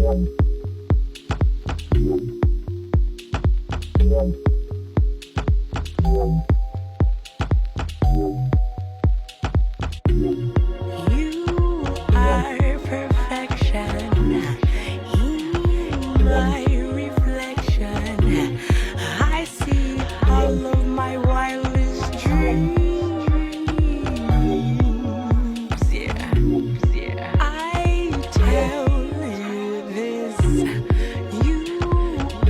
are perfection in my reflection. I see all of my wildest dreams. Yeah. I tell you this, you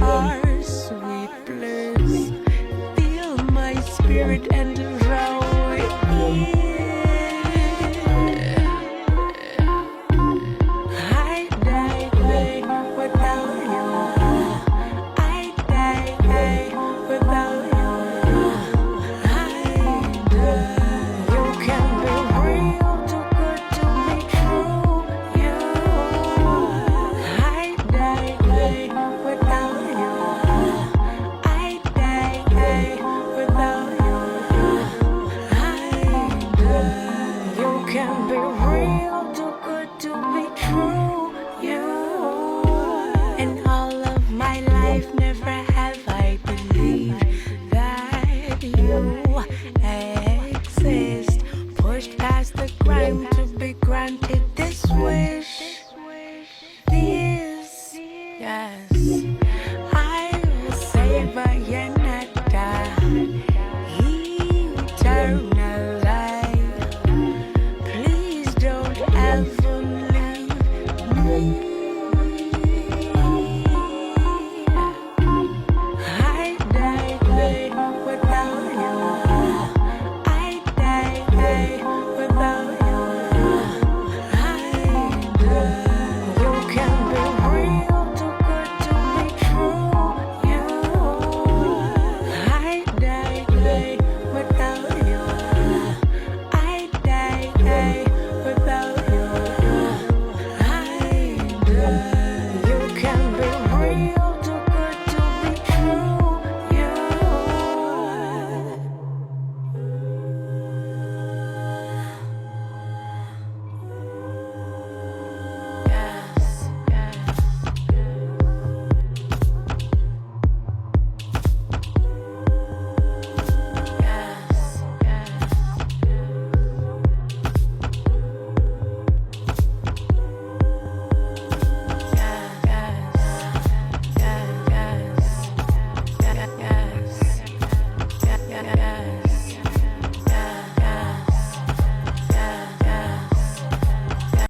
are sweet bliss. Feel my spirit and drown it. I die without you. I die without you. I die. You can be real, too good to be true. You. I die without you. I die without you. I die. You can be real, too good to be true.